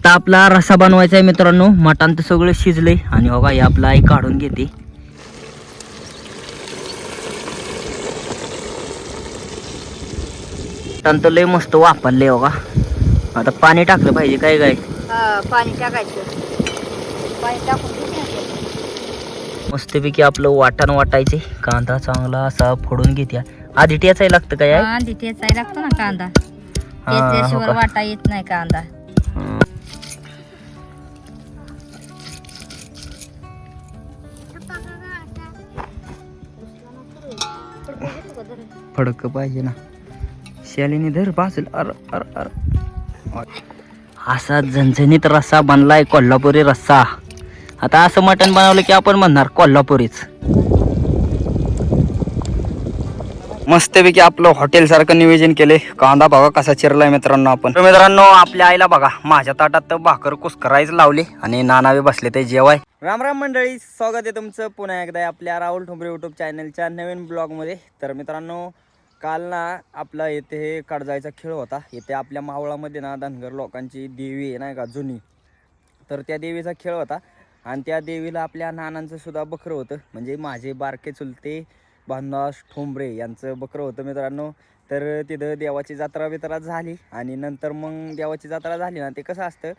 आता आपला रस्सा बनवायचा आहे मित्रांनो. मटण तर सगळं शिजलंय आणि बघा हे आपला आई काढून घेते. मटण तर लय मस्त वापरले बघा. आता पाणी टाकलं पाहिजे काय काय. पाणी टाकायचं. पाणी टाकून मस्तपैकी आपलं वाटण वाटायचे. कांदा चांगला असा फोडून घेत्या. आधी टेचायला लागतं काय? आधी टेचायला लागतो ना कांदा. त्याच्याशिवाय वाटा येत नाही कांदा. फडक पाहिजे ना. शालिनी धर बाजूल. अर अर अर असा झणझणीत रस्सा बनलाय, कोल्हापुरी रस्सा. आता असं मटण बनवलं की आपण म्हणणार कोल्हापुरीच. मस्तपैकी आपलं हॉटेल सारखं नियोजन केले. कांदा बघा कसा चिरलाय मित्रांनो. आपण मित्रांनो आपल्या आईला बघा माझ्या ताटात भाकर कुस्करायच लावले आणि नानावे बसले ते जेवाय. राम राम मंडळी, स्वागत आहे तुमचं पुन्हा एकदा आपल्या राहुल ठोंबरे यूट्यूब चॅनलच्या नवीन ब्लॉगमध्ये. तर मित्रांनो काल ना आपला इथे कडजायचा खेळ होता. इथे आपल्या मावळामध्ये ना धनगर लोकांची देवी आहे नाही का जुनी. तर त्या देवीचा खेळ होता आणि त्या देवीला आपल्या नानांचं सुद्धा बकरं होतं. म्हणजे माझे बारके चुलते भानुदास ठोंबरे यांचं बकरं होतं मित्रांनो. तर तिथं देवाची जत्रा बित्रा झाली आणि नंतर मग देवाची जत्रा झाली ना, ते कसं असतं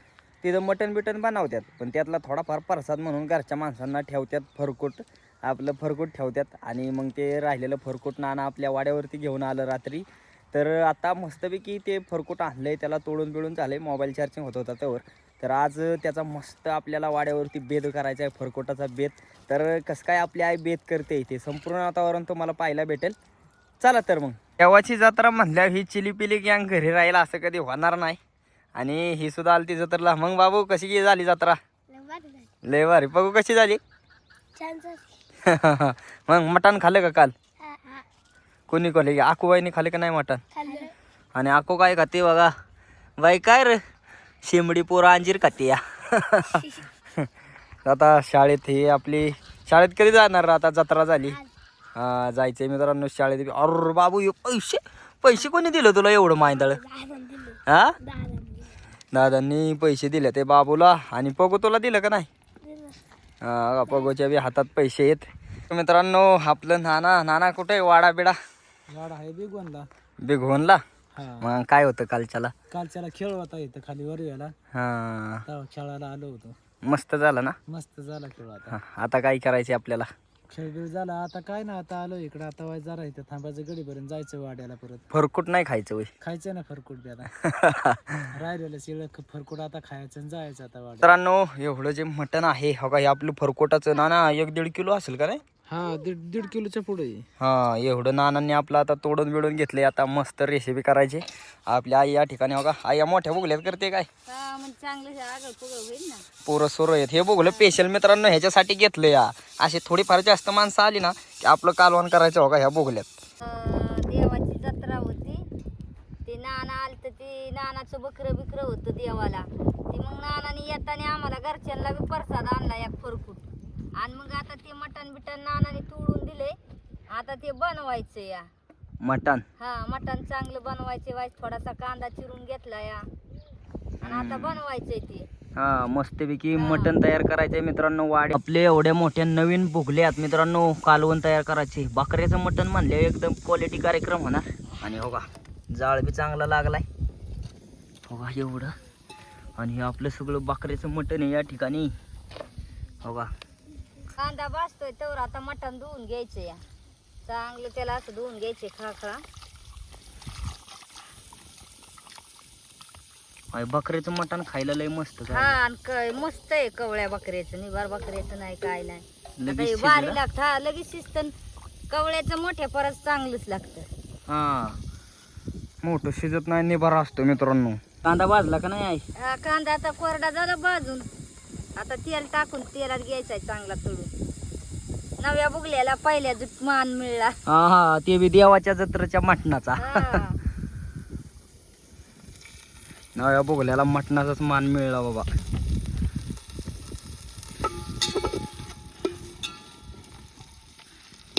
तिथं मटण बिटन बनवतात. पण त्यातला थोडाफार प्रसाद म्हणून घरच्या माणसांना ठेवतात. फरकूट आपलं फरकूट ठेवतात आणि मग ते राहिलेलं फरकूट नाना आपल्या वाड्यावरती घेऊन आलं रात्री. तर आता मस्तपैकी ते फरकूट आणलं आहे, त्याला तोडून बिळून झालं आहे. मोबाईल चार्जिंग होत होता त्यावर. तर आज त्याचा मस्त आपल्याला वाड्यावरती बेत करायचा आहे, फरकोटाचा बेत. तर कसं काय आपली आई बेत करते ते संपूर्ण वातावरण तुम्हाला पाहायला भेटेल. चला तर मग. देवाची जत्रा म्हणल्यावर ही चिलीपिली गँग घरी राहिला असं कधी होणार नाही. आणि ही सुद्धा आली ती जत्रेला. मग बाबू कशी झाली जत्रा? लय भारी. बघू कशी झाली. मग मटण खाल्लं का काल? कोणी खाल्ले? आकूबाईने खाल्ले का नाही मटण? आणि आकू काय खाते बघा बाई. काय रे शेंबडी पोरं अंजीर खाते या. आता शाळेत ही आपली शाळेत कधी जाणार? आता जत्रा झाली. हा जायचंय मित्रांनो शाळेत. अरे बाबू पैसे पैसे कोणी दिलं तुला एवढं माहिती? हा दादांनी पैसे दिले ते बाबूला. आणि पगू तुला दिलं का नाही? हा पगोच्या बी हातात पैसे आहेत मित्रांनो. आपलं नाना कुठे आहे? वाडा बिडा? वाडा आहे बिगवणला. बिघवणला. मग काय होतं कालच्याला? कालच्याला खेळ होता इथं खाली वरवेला. हा खेळायला आलो होतो. मस्त झालं ना? मस्त झाला खेळ. आता आता काय करायचे आपल्याला? खेळ बिळ झाला आता काय ना. आता आलो इकडे. आता वाय जरा इथं थांबायचं गडीपर्यंत जायचं वाड्याला परत. फरकूट नाही खायचं वय? खायचं ना फरकूट बी आता. राहिलेलं शिळ फरकूट आता खायचं आणि जायचं आता वाड्या. मित्रांनो एवढं जे मटण आहे हो का, हे आपलं फरकोटाचं नाना 1-1.5 किलो असेल का नाही? हा 1.5 किलोच्या पुढे. हा एवढं नानांनी आपलं आता तोडून बिडून घेतले. आता मस्त रेसिपी करायची. आपल्या आई या ठिकाणी हो का, आई मोठ्या बुगल्यात करते काय? पोरं सोरं आहेत. हे बघलं स्पेशल मित्रांनो ह्याच्यासाठी घेतलं या. अशी थोडीफार जास्त माणसं आली ना की आपलं कालवण करायचं हो का ह्या बोगल्यात. देवाची जत्रा होती. ते नाना आलं तर ते नानाचं बकरं बिकरं होतं देवाला. ते मग नानाने येताना आम्हाला घरच्यांना बी प्रसाद आणला एक फरकूट. आणि मग आता ते मटण बिटन नानाने तोडून दिले. आता ते बनवायचं या मटण. हा मटण चांगलं बनवायचे. वाईस थोडासा कांदा चिरून घेतला या आणि आता बनवायचंय ते. हा मस्तपैकी मटण तयार करायचंय मित्रांनो. वाडे आपले एवढ्या मोठ्या नवीन भोगले आहेत मित्रांनो. कालवण तयार करायचे. बकऱ्याचं मटण म्हणले एकदम क्वालिटी कार्यक्रम होणार. आणि हो का जाळ बी चांगला लागलाय हो का एवढं. आणि हे आपलं सगळं बकऱ्याचं मटण आहे या ठिकाणी हो का. कांदा भाजतोय तर आता मटण धुवून घ्यायचं या चांगलं. त्याला असं धुवून घ्यायचे खळखळा. बकऱ्याचं मटण खायला लय मस्त. हा आणि मस्त आहे कवळ्या बकऱ्याचं. निभार बकऱ्याचं नाही काय नाही. भारी लागत. हा लगेच शिस्त. कवळ्याचं मोठ्या परत चांगलंच लागतं. हा मोठं शिजत नाही, निभार असतो मित्रांनो. कांदा भाजला का नाही आई? हा कांदा आता कोरडा झाला भाजून. आता तेल टाकून तेलात घ्यायचा चांगला तळून. नव्या बुगल्याला पहिल्या मान मिळला. हा ते बी देवाच्या जत्रेच्या मटणाचा. नव्या बुगल्याला मटणाचाच मान मिळला बाबा.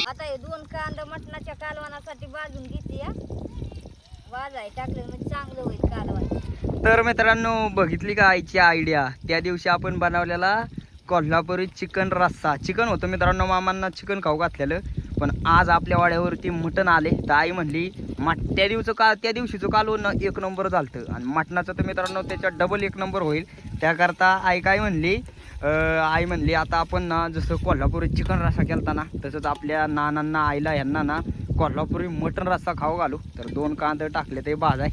आता हे 2 कांदा मटणाच्या कालवणासाठी भाजून घेते या. वाजाय टाकलं म्हणजे चांगलं होईल कालवण. तर मित्रांनो बघितली का आईची आयडिया. त्या दिवशी आपण बनवलेला कोल्हापुरी चिकन रस्सा. चिकन होतं मित्रांनो, मामांना चिकन खाऊ घातलेलं, पण आज आपल्या वाड्यावरती मटण आले. तर आई म्हणली त्या दिवशीचं कालवण एक नंबर झालतं आणि मटणाचं तर मित्रांनो त्याच्यात डबल एक नंबर होईल. त्याकरता आई काय म्हणली, आई म्हणली आता आपण ना जसं कोल्हापुरी चिकन रस्सा केलता ना, तसंच आपल्या नानांना आईला ह्यांना ना कोल्हापुरी मटण रस्सा खाऊ घालू. तर 2 कांदे टाकले ते भाजाय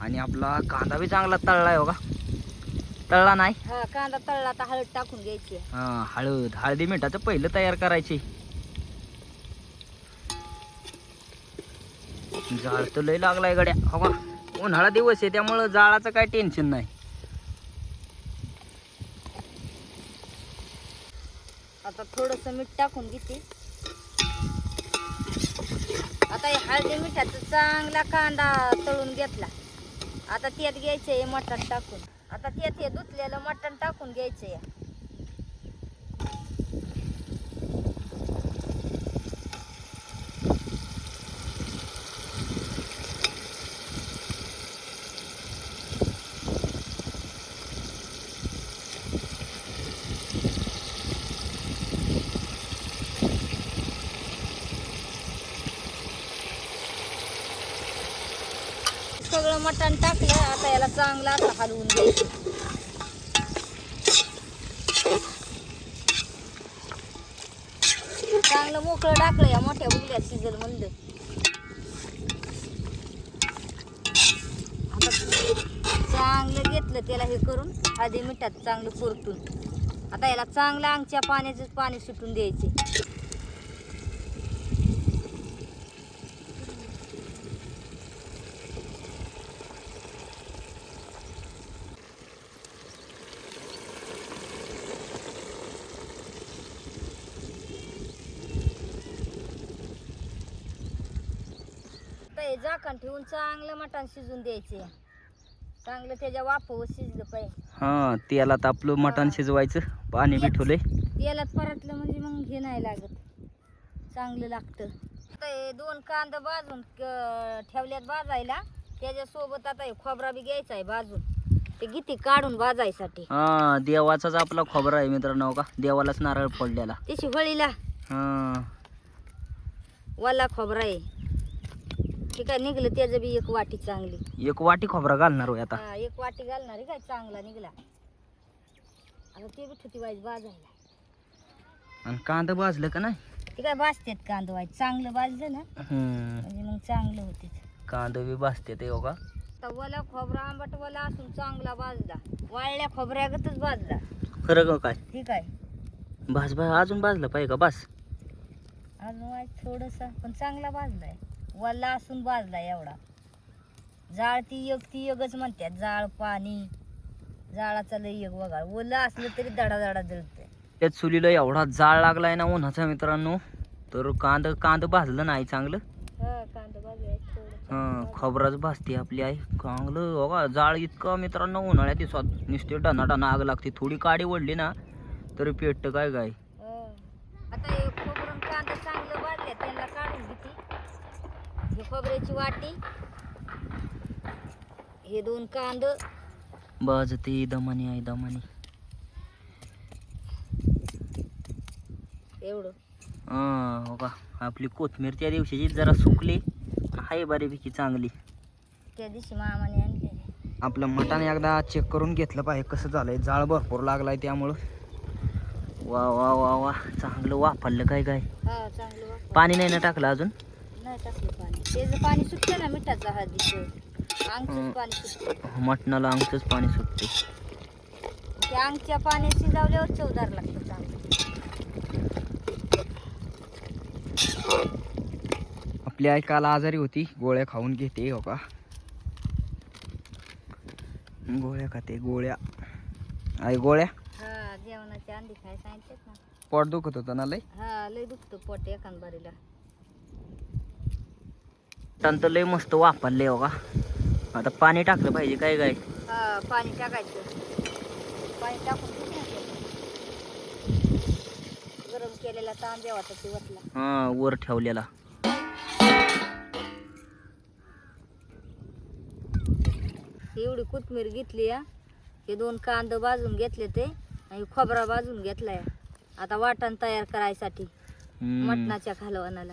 आणि आपला कांदा बी चांगला तळला आहे बघा. तळला नाही, हा कांदा तळला आता हळद टाकून घ्यायची. हा हळदी मिठाचं पहिलं तयार करायची. जाळ तर लय लागलाय गड्या. हो का, उन्हाळा दिवस आहे त्यामुळं जाळाचं काय टेन्शन नाही. आता थोडस मीठ टाकून घेते. आता हे हळदी मिठाचा चांगला कांदा तळून घेतला. आता त्यात घ्यायचंय मटण टाकून. आता त्यात हे धुतलेलं मटण टाकून घ्यायचंय. सगळं मटण टाकलं. आता याला चांगला असं हलवून घ्यायचं. चांगलं मोकळं टाकलं या मोठ्या उगल्यात शिजल म्हणलं. आता चांगलं घेतलं त्याला हे करून हळदी मिठात चांगलं परतून. आता याला चांगलं अंगच्या पाण्याचं पाणी सुटून द्यायचे. झाकण ठेवून चांगलं मटण शिजून द्यायचे. चांगलं त्याच्या वाफावर शिजलं पाहिजे. हा तेलात आपलं मटण शिजवायचं. पाणी बी ठेवलंय. तेलात परतलं म्हणजे मग हे नाही लागत, चांगलं लागतं. आता हे 2 कांदा भाजून ठेवल्यात भाजायला. त्याच्यासोबत आता हे खोबरा बी घ्यायचा आहे भाजून. ते गिती काढून भाजायसाठी. हा देवाचाच आपला खोबरा आहे मित्रांनो का, देवालाच नारळ फोडलेला. त्याची होळीला हा वाला खोबरा आहे. ठीक आहे, निघलं त्याचं बी 1 वाटी चांगली. 1 वाटी खोबरा घालणार होय आता. हा 1 वाटी घालणार आहे काय, चांगला निघला. आता ते बी ठुती वाईज भाजायला. आणि कांदा भाजलं का नाही ते काय भाजतेत कांदा वाईज. चांगलं भाजलं ना म्हणजे मग चांगलं होते. कांदा बी भाजते ते हो का. आता वला खोबरा आंबट वला असून चांगला भाजला. वाळल्या खोबऱ्यागतच भाजला. खरं का काय. ठीक आहे, भाज अजून भाजलं पाहिजे का बस. अजून वाईज थोडस पण चांगला भाजलाय. वल्ला असून भाजला एवढा. जाळ ती एकच म्हणतात. जाळ पाणी जाळाचा लय एक वगाळ. ओलं असलं तरी दडा जळतंय. त्यात चुलीला एवढा जाळ लागलाय ना उन्हाचा मित्रांनो. तर कांदा भाजलं नाही चांगलं. हा कांदा भाजलाय थोडं. हा खोबराच भाजते आपली आई चांगलं हो का. जाळ इतकं मित्रांनो उन्हाळ्यात दिवसात नुसते टना आग लागते. थोडी काडी ओढली ना तरी पेटतं काय काय. आता हे खोबरून कांदा चांगलं भाजले त्यांना काढून घेते. हे खोबऱ्याची वाटी, हे 2 कांद भाजते दमानी आई दमानी. एवढं. हो का. आपली कोथमीर त्या दिवशीची जरा सुकली आहे बऱ्यापैकी चांगली. त्या दिवशी मामाने आणले. आपलं मटण एकदा चेक करून घेतलं पाहिजे कसं झालंय. जाळ भरपूर लागलाय त्यामुळं. वा वा वा वा चांगलं वाफरलं काय काय. हा चांगलं वाफरलं. पाणी नाही ना टाकलं अजून. नाही टाकलं पाणी. त्याचं पाणी सुटतं ना मिठाचं हळदीचं. अंगचंच पाणी सुटतं. मटणाला अंगचंच पाणी सुटते. त्या अंगच्या पाण्यात शिजवल्यावर चवदार लागतं चांगलं. आपली आई काल आजारी होती. गोळ्या खाऊन घेते हो का. गोळ्या खाते गोळ्या. आई गोळ्या. हा जेवणाची अंडी खाय सांगितलेत ना. पोट दुखत होतं ना लय. हा लय दुखतं पोट एकांबारीला. तंत लय मस्त वापरले हो का. आता पाणी टाकलं पाहिजे काय काय. हा पाणी टाकायचं. पाणी टाकून गरम केलेला तांब्या होता ते वतला. हा वर ठेवलेला. एवढी कोथिंबीर घेतली या, हे 2 कांदे भाजून घेतले ते आणि खोबरा भाजून घेतलाय. आता वाटण तयार करायसाठी मटणाच्या कालवणाला.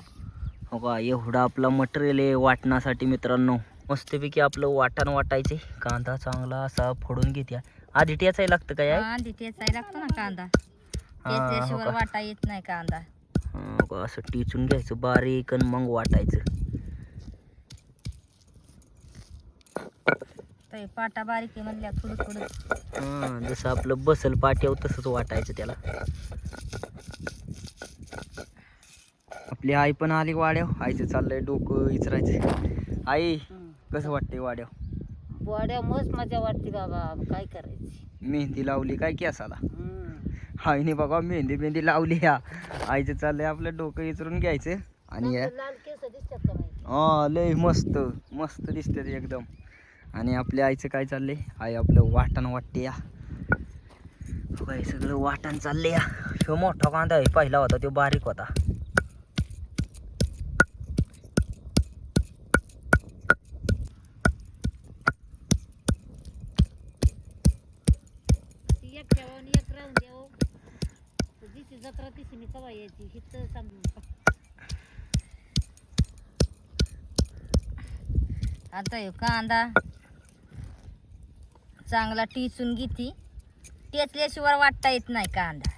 हो का, एवढं आपलं मटेरियल आहे वाटण्यासाठी मित्रांनो. मस्तपैकी आपलं वाटण वाटायचे. कांदा चांगला असा फोडून घेत्या. आधी टेचायला लागतं काय? आधी टेचायला लागतो ना कांदा, त्याच्याशिवाय वाटा येत नाही कांदा. हो का, असं टिचून घ्यायचं बारीक आणि मग वाटायचं. तर पाटा बारीक आहे म्हणल्या थोडं थोडं. जसं आपलं बसल पाट्यावर तसंच वाटायचं त्याला. आपली आई पण आली वाड्याव. आईचं चाललंय डोकं इचरायचं. आई कसं वाटतंय वाड्याव? वाड्या मस्त मजा वाटते बाबा, काय करायची. मेहंदी लावली काय केसाला? आईने बघा मेहंदी लावली. आईचं चाललंय आपलं डोकं इचरून घ्यायचं. आणि लाल केस दिसतात का माहिती? लय मस्त मस्त दिसते एकदम. आणि आपल्या आईचं काय चाललंय? आई आपलं वाटण वाटते या. काय सगळं वाटण चाललंय या. ह्यो मोठा कांदा आहे, पहिला होता तो बारीक होता. एक ठेवून एक राहून देऊ. दिशी जत्रा दिशी मी कवा यायची हित समजून. आता हे कांदा चांगला टिचून घेती. टेचल्याशिवाय वाटता येत नाही कांदा.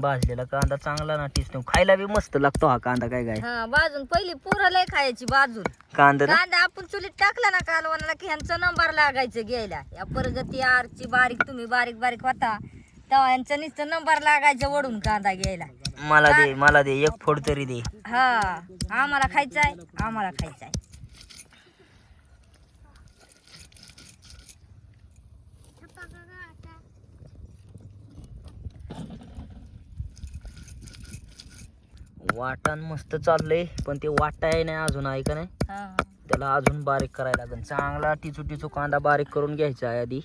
भाजलेला कांदा चांगला ना टिचून खायला बी मस्त लागतो हा कांदा. काय काय हा बाजून पहिली पुराला खायची बाजून. कांदा ना? कांदा आपण चुलीत टाकला ना कालवणाला की ह्यांचा नंबर लागायचं घ्यायला. या प्रगती आरची बारीक तुम्ही बारीक बारीक होता तेव्हा यांचा नुसतं नंबर लागायचं वडून कांदा घ्यायला. मला दे एक फोड तरी दे. हा आम्हाला खायचाय, आम्हाला खायचाय. वाटण मस्त चाललंय पण ते वाटाय नाही अजून. आहे का नाही? त्याला अजून बारीक करायला लागेल. चांगला टिचू टिचू कांदा बारीक करून घ्यायचा आहे आधी.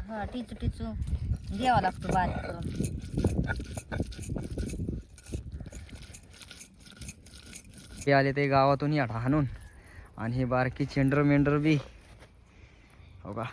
हा टिचू टिचू द्यावा लागतो बारीक करून. ते आले ते गावातून याडा हाणून. आणि हे बारकी चेंडर मेंढर बी हो का.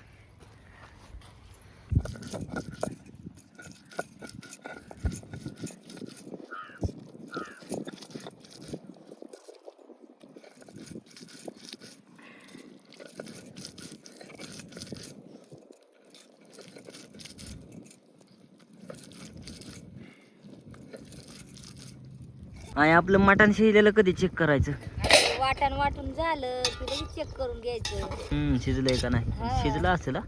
आणि आपलं मटण शिजलेलं कधी चेक करायचं? वाटण वाटून झालं की लगेच चेक करून घ्यायचं. शिजलंय का नाही? हा. शिजलं असेल हा.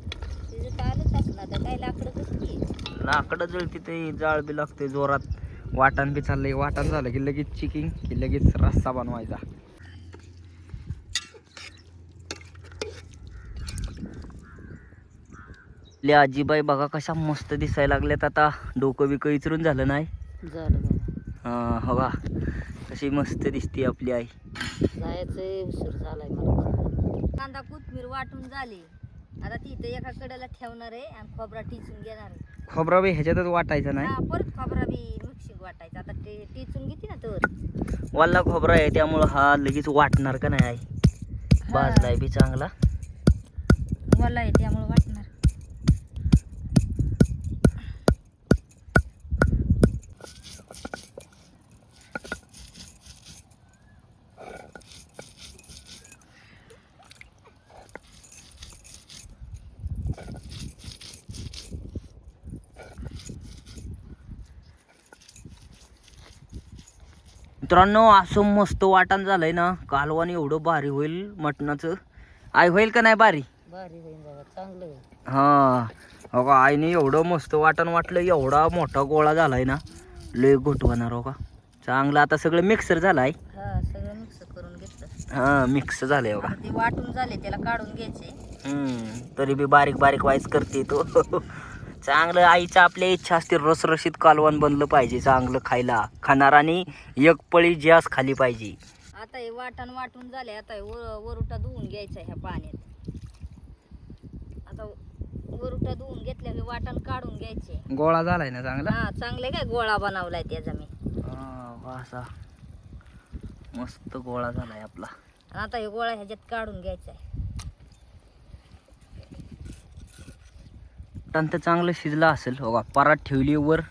तिथं आलंच असणार तर काय लाकडं कसली. लाकडं जळती ते जाळ बी लागते जोरात. वाटण बी चाललंय. वाटण झालं की लगेच चिकिंग की लगेच रस्सा बनवायचा. आपली आजीबाई बघा कशा मस्त दिसायला लागल्यात आता. डोकं बिकं इचरून झालं नाही. झालं हो का, कशी मस्त दिसते आपली आई. जायचं उशीर झालाय मला. कांदा कोथिंबीर वाटून झाली. आता ती इथं एका कडेला ठेवणार आहे आणि खोबरा टिचून घेणार आहे. खोबरा बी ह्याच्यातच वाटायचं नाही. हा परत खोबरा बी मिक्सिंग वाटायचं. आता ते टिचून घेते ना तर वाला खोबरा आहे त्यामुळं हा लगेच वाटणार का नाही आई. भाजलाय बी चांगला. मला आहे त्यामुळे वाटणार. मित्रांनो असं मस्त वाटण झालंय ना. कालवण एवढं भारी होईल मटणाचं. आई होईल का नाही भारी? भारी होईल बाबा, चांगलं होईल. हा हो का, आईने एवढं मस्त वाटण वाटलं. एवढा मोठा गोळा झालाय ना, लय घोट होणार हो का. चांगलं आता सगळं मिक्सर झालाय. हा सगळं मिक्स करून घेतलं. हा मिक्स झालंय हो का. ते वाटून झाले त्याला काढून घ्यायचे. तरी बी बारीक बारीक वाईज करते तो. चांगलं आईचं आपल्या इच्छा असते रसरशीत कालवण बनलं पाहिजे. चांगलं खायला खाणार आणि एक पळी जास्त खाली पाहिजे. आता हे वाटण वाटून झाले. आता हे वरुटा धुवून घ्यायचा ह्या पाण्यात. आता वरुटा धुवून घेतल्या हे वाटण काढून घ्यायचे. गोळा झालाय ना चांगला. हा चांगले काय गोळा बनवलाय त्याचा मी. असा मस्त गोळा झालाय आपला. आता हे गोळा ह्याच्यात काढून घ्यायचा आहे. मटण तर चांगलं शिजलं असेल. बघा परात ठेवली वर,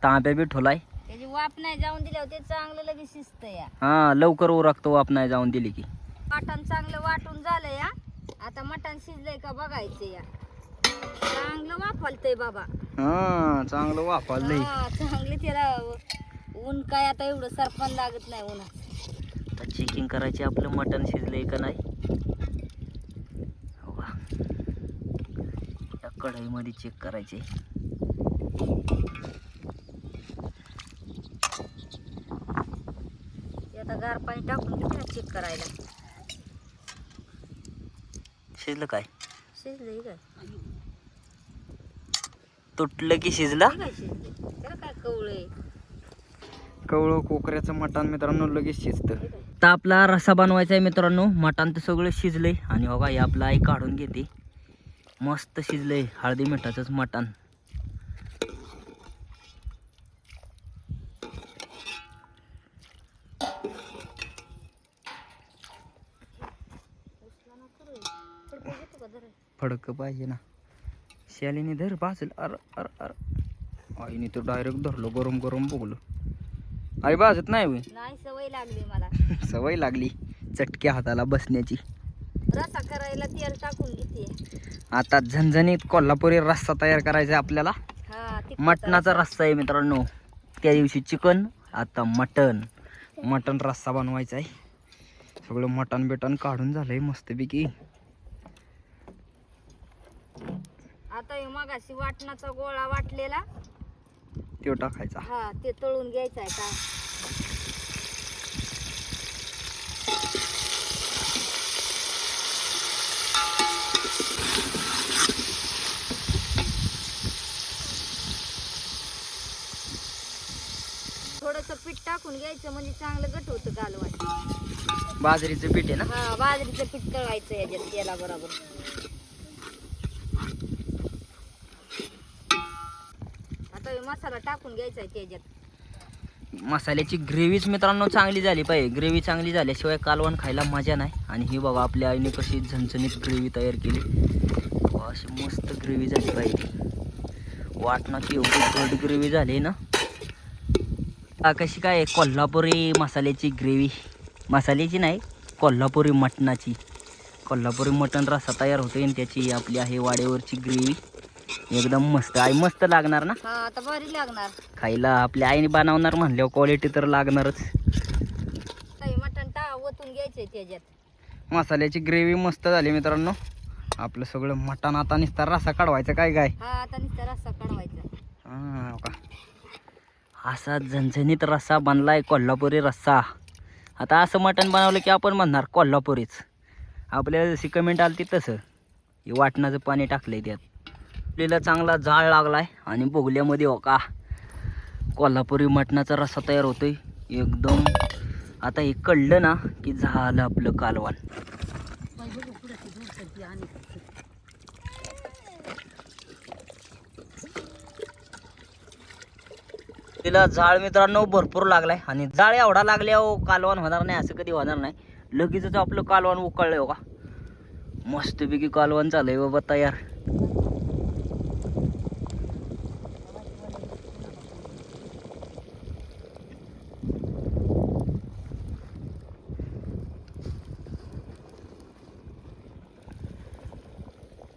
तांब्या बी ठेवलाय. त्याची वाफ नाही जाऊन दिल्यावर ते चांगलं लगेच शिजतं या. हा लवकर उरकतो वाप नाही जाऊन दिली की. मटण चांगलं वाटून झालं या. आता मटण शिजलंय का बघायचं या. चांगलं वाफालतंय बाबा. हा चांगलं वाफालंय. हा चांगले त्याला ऊन काय आता एवढं सरपण लागत नाही उन्हात. आता चेकिंग करायची आपलं मटण शिजलंय का नाही. हो का, या कढईमध्ये चेक करायचे. आता गार पाणी टाकून घेते चेक करायला. शिजलं काय? शिजलंय काय? तुटलं की शिजलं. काय शिजले त्याला काय कवळे. कवळं कोकऱ्याचं मटण मित्रांनो लगेच शिजतं. आता आपला रस्सा बनवायचा आहे मित्रांनो. मटण तर सगळं शिजलंय आणि बघा हे आपला आई काढून घेते. मस्त शिजलंय हळदी मिठाचंच मटण. फडकं पाहिजे ना. शालीने धर भाजल. अर अर अर आईने तो डायरेक्ट धरलो. गरम गरम बघलो. आई भाजत नाही होय. नाही सवय लागली मला. सवय लागली चटक्या हाताला बसण्याची. रस्सा करायला तेल टाकून घेते. आता झणझणीत कोल्हापुरी रस्सा तयार करायचा आहे आपल्याला. हा मटणाचा रस्सा आहे मित्रांनो. त्या दिवशी चिकन, आता मटण रस्सा बनवायचा आहे. सगळं मटण बिटण काढून झालंय मस्तपैकी. आता हे मगाशी वाटणाचा गोळा वाटलेला तो टाकायचा. हा ते तळून घ्यायचा आहे का. थोडंसं पीठ टाकून घ्यायचं म्हणजे चांगलं गट होतं कालवण. बाजरीचं पीठ आहे ना. हा बाजरीचं पीठ तळायचं याच्यात तेला बरोबर. आता हे मसाला टाकून घ्यायचा आहे त्याच्यात. मसाल्याची ग्रेव्हीच मित्रांनो चांगली झाली पाहिजे. ग्रेव्ही चांगली झाल्याशिवाय कालवण खायला मजा नाही. आणि ही बघा आपल्या आईने कशी झणझणीत ग्रेव्ही तयार केली. अशी मस्त ग्रेव्ही झाली पाहिजे. वाटणाची एवढी घट ग्रेव्ही झाली ना. कशी काय कोल्हापुरी मसाल्याची ग्रेव्ही. मसाल्याची नाही, कोल्हापुरी मटणाची. कोल्हापुरी मटण रस्सा तयार होते आणि त्याची आपली आहे वाड्यावरची ग्रेव्ही. एकदम मस्त. आई मस्त लागणार ना हा आता भारी लागणार खायला. आपल्या आईने बनवणार म्हणल्यावर क्वालिटी तर लागणारच. काही मटण ओतून घ्यायचंय त्याच्यात. मसाल्याची ग्रेव्ही मस्त झाली मित्रांनो. आपलं सगळं मटण आता नुसता रस्सा काढवायचा काय काय. हा आता नुसता रस्सा काढवायचा. हा का, असा झणझणीत रस्सा बनलाय कोल्हापुरी रस्सा. आता असं मटण बनवलं की आपण म्हणणार कोल्हापुरीच. आपल्याला जशी कमेंट आली तसं हे वाटणाचं पाणी टाकलंय त्यात. आपल्याला चांगला जाळ लागलाय आणि बोगल्यामध्ये हो का कोल्हापुरी मटणाचा रस्सा तयार होतोय एकदम. आता हे कळलं ना की झालं आपलं कालवण. तिला जाळ मित्रांनो भरपूर लागलाय आणि जाळ एवढा लागल्यावर कालवण होणार नाही असं कधी होणार नाही. लगेचच आपलं कालवण उकळलंय हो का. मस्तपैकी कालवण झालंय बाबा तयार.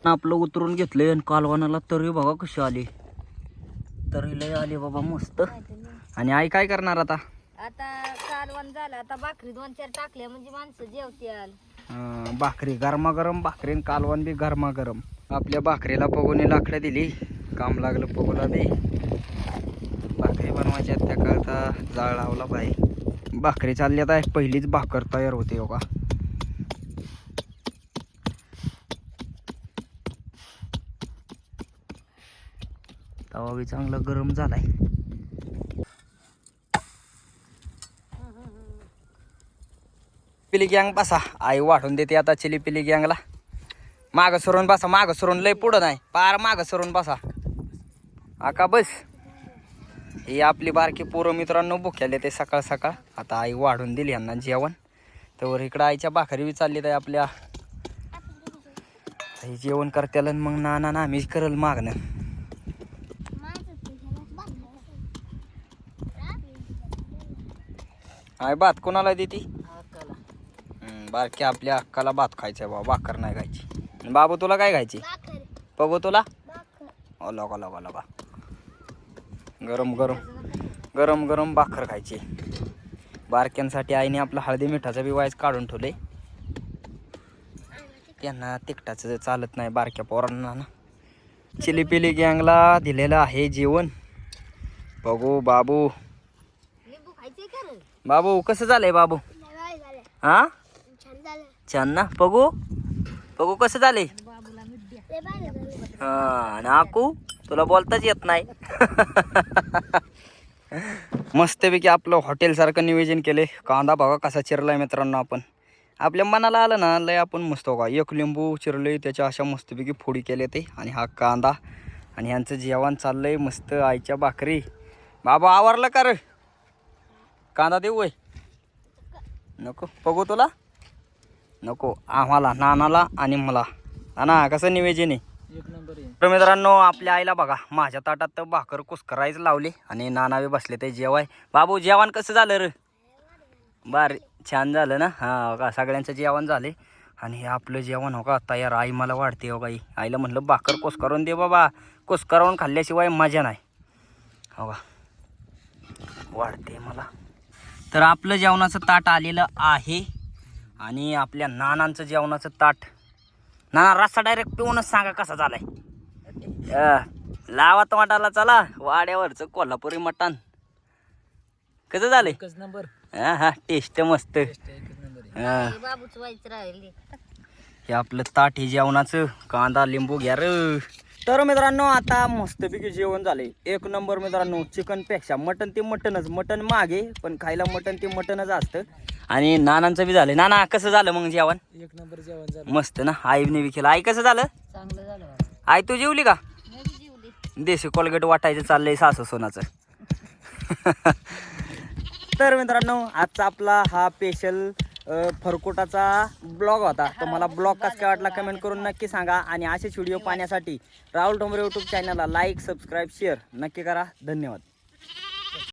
आपलं उतरून घेतलंय आणि कालवणाला तरी बघा कशी आली. तरी लय आली बाबा मस्त. आणि आई काय करणार आता. आता कालवण झालं. आता भाकरी 2-4 टाकल्या म्हणजे माणसं जेवत्याल. भाकरी गरमागरम. भाकरी आणि कालवण बी गरमागरम. आपल्या भाकरीला पगोनी लाकडं दिली. काम लागलं पगोला बी. भाकरी बनवायच्या त्या करता जाळ लावला पाहिजे. भाकरी चालली आता पहिलीच भाकर तयार होते हो का. तवा बी चांगला गरम झालाय. पिली गँग बसा. आई वाढून देते आता चिली पिली गँगला. मागं सरून बसा. मागं सरून लय पुढं नाही पार मागं सरून बसा. आका बस. ही आपली बारकी पोरं मित्रांनो भुक्याले ते सकाळ सकाळ. आता आई वाढून दिली यांना जेवण. तर इकडं आईच्या भाकरी बी चालली तर आपल्या आई जेवण करत्याला मग नाना आम्हीच करल मागणं. आहे भात कोणाला देती? अक्काला. बारक्या आपल्या अक्काला भात खायचा बाबा, भाकर नाही खायची. बाबू तुला काय खायची? बघू तुला लगा लगा लगा गरम गरम गरम गरम भाकर खायची. बारक्यांसाठी आईने आपलं हळदी मिठाचं बी वायच काढून ठेवले. त्यांना तिखटाचं चालत नाही बारक्या पोरांना ना. चिलीपिली गँगला दिलेलं आहे जेवण. बघू बाबू, लिंबू खायचे का रे? बाबू कसं झालंय बाबू? हा छान ना. बघू बघू कसं झालंय. बाबूला मीठ द्या. हा आणि आकू तुला बोलताच येत नाही. मस्तपैकी आपलं हॉटेलसारखं नियोजन केले. कांदा बघा कसा चिरलाय मित्रांनो. आपण आपल्या मनाला आलं ना लय आपण मस्त बघा. एक लिंबू चिरले त्याच्या अशा मस्तपैकी फोडी केले ते. आणि हा कांदा आणि ह्यांचं जेवण चाललंय मस्त. आईच्या भाकरी. बाबा आवरलं का रे? कांदा देऊ वय नको? बघू तुला नको? आम्हाला नानाला आणि मला. नाना कसं नियोजन आहे? एक नंबर आहे. तर मित्रांनो आपल्या आईला बघा माझ्या ताटात तर भाकर कुस्करायच लावली आणि नानावे बसले ते जेवाय. बाबू जेवण कसं झालं रे? बार छान झालं ना. हा का सगळ्यांचं जेवण झाले आणि हे आपलं जेवण हो का तयार. आई मला वाढते हो गाई. आईला म्हणलं भाकर कुस्करून दे बाबा, कुस्करून खाल्ल्याशिवाय मजा नाही हो का. वाढते मला. तर आपलं जेवणाचं ताट आलेलं आहे आणि आपल्या नानांचं जेवणाचं ताट. नाना रस्सा डायरेक्ट पिऊनच सांगा कसा झालाय. लावा टमाटाला चला. वाड्यावरचं कोल्हापुरी मटण कसं झालंय? एकच नंबर. हा हा टेस्ट मस्त. एकच नंबर आहे. हा हे बाबूच व्हायचं राहिले. हे आपलं ताट हे जेवणाचं. कांदा लिंबू घ्या र. तर मित्रांनो आता मस्तपैकी जेवण झाले. एक नंबर मित्रांनो. चिकनपेक्षा मटन ते मटनच. मटन मागे पण खायला मटन ते मटनच असतं. आणि नानांचं बी झालं. नाना कसं झालं मग जेवण? एक नंबर जेवण झालं. मस्त ना. आईने बी केलं. आई कसं झालं? चांगलं झालं बाबा. आई तू जेवली का? मी बी जेवली. देशी कोलगेट वाटायचं चाललंय सासू सोनाचं. तर मित्रांनो आजचा आपला हा स्पेशल फरकुटाचा ब्लॉग होता. तुम्हाला ब्लॉग कसा काय वाटला कमेंट करून नक्की सांगा. आणि असेच व्हिडिओ पाहण्यासाठी राहुल ठोंबरे यूट्यूब चॅनलला लाईक सबस्क्राईब शेअर नक्की करा. धन्यवाद.